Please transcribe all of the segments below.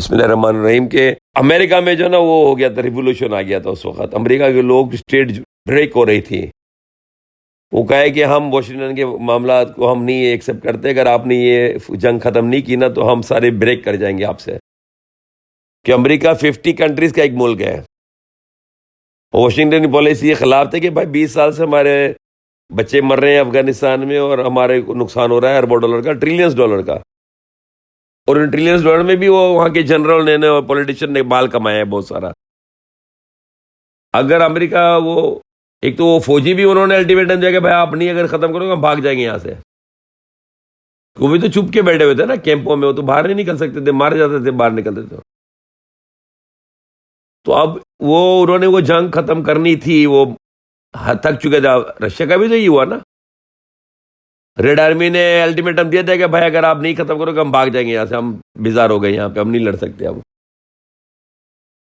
بسم اللہ الرحمن الرحیم کہ امریکہ میں جو نا وہ ہو گیا تھا، ریولوشن آ گیا تھا اس وقت. امریکہ کے لوگ اسٹیٹ بریک ہو رہی تھی. وہ کہے کہ ہم واشنگٹن کے معاملات کو ہم نہیں ایکسیپٹ کرتے، اگر آپ نے یہ جنگ ختم نہیں کی نا تو ہم سارے بریک کر جائیں گے آپ سے. کہ امریکہ 50 کنٹریز کا ایک ملک ہے. واشنگٹن کی پالیسی کے خلاف تھے کہ بھائی 20 سال سے ہمارے بچے مر رہے ہیں افغانستان میں اور ہمارے کو نقصان ہو رہا ہے اربوں ڈالر کا، ٹریلینز ڈالر کا. اور ان ٹریلینز ڈالر میں بھی وہ وہاں کے جنرل نے اور پولیٹیشین نے بال کمایا ہے بہت سارا. اگر امریکہ وہ ایک تو وہ فوجی بھی انہوں نے الٹیمیٹم دیا کہ بھائی آپ نہیں اگر ختم کرو گے ہم بھاگ جائیں گے یہاں سے. وہ بھی تو چھپ کے بیٹھے ہوئے تھے نا کیمپوں میں، وہ تو باہر نہیں نکل سکتے تھے، مارے جاتے تھے باہر نکلتے تھے. تو اب وہ انہوں نے وہ جنگ ختم کرنی تھی، وہ تھک چکے تھے. رشیا کا بھی تو یہی ہوا نا، ریڈ آرمی نے الٹیمیٹم دیا تھا کہ بھائی اگر آپ نہیں ختم کرو گے ہم بھاگ جائیں گے یہاں سے، ہم بیزار ہو گئے یہاں پہ، ہم نہیں لڑ سکتے اب.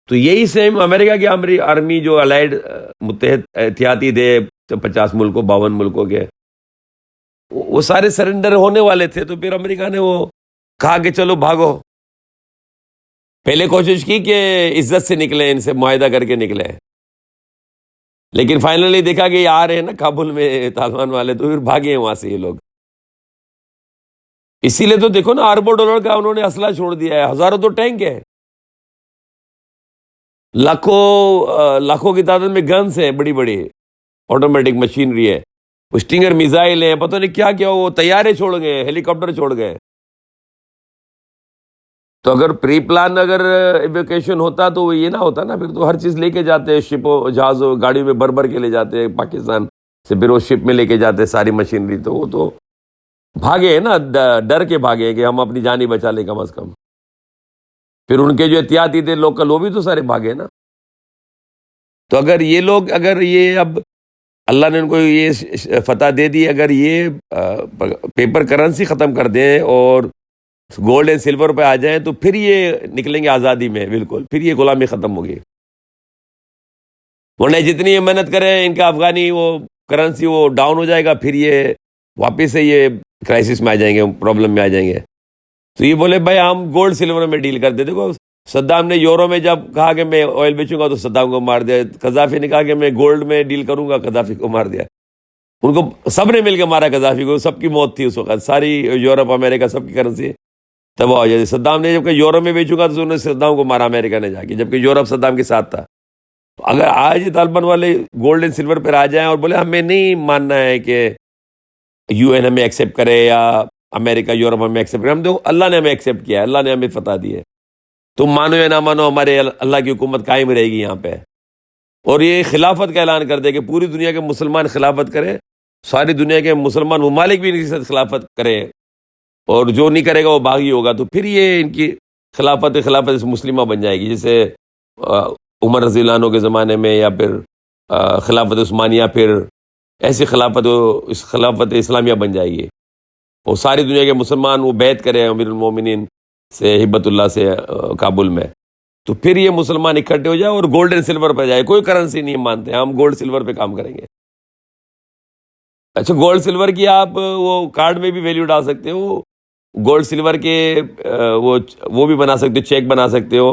تو یہی سیم امریکہ کی آرمی جو الائیڈ متحد احتیاطی تھے 50 ملکوں 52 ملکوں کے، وہ سارے سرنڈر ہونے والے تھے. تو پھر امریکہ نے وہ کہا کہ چلو بھاگو. پہلے کوشش کی کہ عزت سے نکلیں، ان سے معاہدہ کر کے نکلیں، لیکن فائنلی دیکھا کہ یہ آ رہے ہیں نا کابل میں طالبان والے، تو پھر بھاگے ہیں وہاں سے یہ لوگ. اسی لیے تو دیکھو نا اربوں ڈالر کا انہوں نے اسلحہ چھوڑ دیا ہے، ہزاروں تو ٹینک ہے، لاکھوں کی تعداد میں گنز ہیں، بڑی بڑی آٹومیٹک مشینری ہے، اسٹنگر میزائل ہیں، پتہ نہیں کیا کیا، وہ طیارے چھوڑ گئے، ہیلی کاپٹر چھوڑ گئے. تو اگر پری پلان اگر ایویکیشن ہوتا تو وہ یہ نہ ہوتا نا، پھر تو ہر چیز لے کے جاتے، شپوں جہازوں گاڑی میں بھر کے لے جاتے پاکستان سے، پھر وہ شپ میں لے کے جاتے ساری مشینری. تو وہ تو بھاگے ہیں نا، ڈر کے بھاگے کہ ہم اپنی جان ہی بچا لیں کم از کم. پھر ان کے جو احتیاطی تھے لوکل، وہ بھی تو سارے بھاگے نا. تو اگر یہ لوگ، اگر یہ اب اللہ نے ان کو یہ فتح دے دی، اگر یہ پیپر کرنسی ختم کر دیں اور گولڈ اینڈ سلور پہ آ جائیں تو پھر یہ نکلیں گے آزادی میں، بالکل پھر یہ غلامی ختم ہوگی. ورنہ جتنی یہ محنت کریں ان کا افغانی وہ کرنسی وہ ڈاؤن ہو جائے گا، پھر یہ واپس سے یہ کرائسس میں آ جائیں گے، پرابلم میں آ جائیں گے. تو یہ بولے بھائی ہم گولڈ سلور میں ڈیل کرتے. دیکھو صدام نے یورو میں جب کہا کہ میں آئل بیچوں گا تو صدام کو مار دیا. قذافی نے کہا کہ میں گولڈ میں ڈیل کروں گا، قذافی کو مار دیا. ان کو سب نے مل کے مارا قذافی کو، سب کی موت تھی اس وقت، ساری یورپ امریکہ سب کی کرنسی تباہ ہو جاتی. صدام نے جب کہ یورپ میں بیچوں گا تو انہوں نے صدام کو مارا امریکہ نے جا کے، جبکہ یورپ صدام کے ساتھ تھا. اگر آج طالبان والے گولڈ اینڈ سلور پہ آ جائیں اور بولے ہمیں نہیں ماننا ہے کہ یو این ہمیں ایکسیپٹ کرے یا امریکہ یورپ ہمیں ایکسیپٹ کرے، ہم تو اللہ نے ہمیں ایکسیپٹ کیا ہے، اللہ نے ہمیں فتح دی ہے، تم مانو یا نہ مانو ہمارے اللہ کی حکومت قائم رہے گی یہاں پہ. اور یہ خلافت کا اعلان کر دے کہ پوری دنیا کے مسلمان خلافت کریں، ساری دنیا کے مسلمان ممالک بھی ان کے ساتھ خلافت کریں، اور جو نہیں کرے گا وہ باغی ہوگا. تو پھر یہ ان کی خلافت مسلمہ بن جائے گی، جیسے عمر رضی اللہ عنہ کے زمانے میں، یا پھر خلافت عثمانیہ، پھر ایسی خلافت اسلامیہ بن جائے گی. اور ساری دنیا کے مسلمان وہ بیعت کرے امیر المومنین سے، ہبت اللہ سے کابل میں. تو پھر یہ مسلمان اکٹھے ہو جائے اور گولڈ اینڈ سلور پہ جائے. کوئی کرنسی نہیں مانتے، ہم گولڈ سلور پہ کام کریں گے. اچھا گولڈ سلور کی آپ وہ کارڈ میں بھی ویلیو ڈال سکتے ہو، گولڈ سلور کے وہ بھی بنا سکتے ہو، چیک بنا سکتے ہو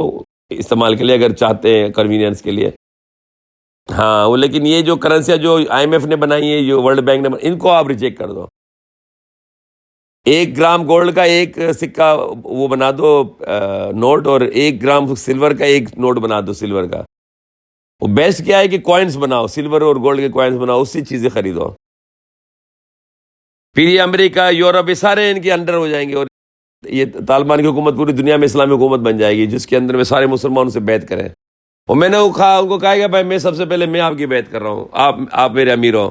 استعمال کے لیے اگر چاہتے ہیں، کنوینئنس کے لیے. ہاں وہ لیکن یہ جو کرنسیاں جو آئی ایم ایف نے بنائی ہیں، جو ورلڈ بینک نے ان کو آپ ریجیکٹ کر دو. 1 گرام گولڈ کا ایک سکہ وہ بنا دو نوٹ، اور 1 گرام سلور کا ایک نوٹ بنا دو سلور کا. وہ بیسٹ کیا ہے کہ کوائنز بناؤ، سلور اور گولڈ کے کوائنز بناؤ، اس سے چیزیں خریدو. پھر یہ امریکہ یورپ یہ سارے ان کے انڈر ہو جائیں گے، اور یہ طالبان کی حکومت پوری دنیا میں اسلامی حکومت بن جائے گی، جس کے اندر میں سارے مسلمانوں سے بیعت کریں. اور میں نے ان کو کہا کہ بھائی میں سب سے پہلے میں آپ کی بیعت کر رہا ہوں، آپ میرے امیر ہو.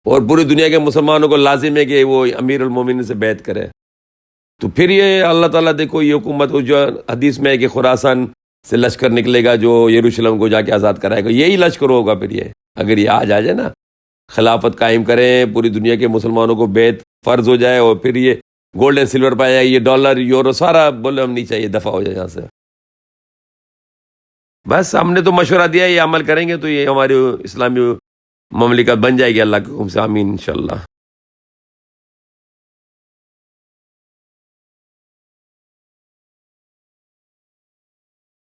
اور پوری دنیا کے مسلمانوں کو لازم ہے کہ وہ امیر المومنین سے بیعت کرے. تو پھر یہ اللہ تعالیٰ دیکھو یہ حکومت جو حدیث میں ہے کہ خراسان سے لشکر نکلے گا جو یروشلم کو جا کے آزاد کرائے گا، یہی لشکر ہوگا. پھر یہ اگر یہ آ جائے نا، خلافت قائم کریں، پوری دنیا کے مسلمانوں کو بیعت فرض ہو جائے، اور پھر یہ گولڈ اینڈ سلور پایا جائے، یہ ڈالر یورو سارا بولے ہم نہیں چاہیے، دفع ہو جائے یہاں سے. بس ہم نے تو مشورہ دیا، یہ عمل کریں گے تو یہ ہماری اسلامی مملکت بن جائے گی اللہ کے حکم سے. آمین انشاءاللہ.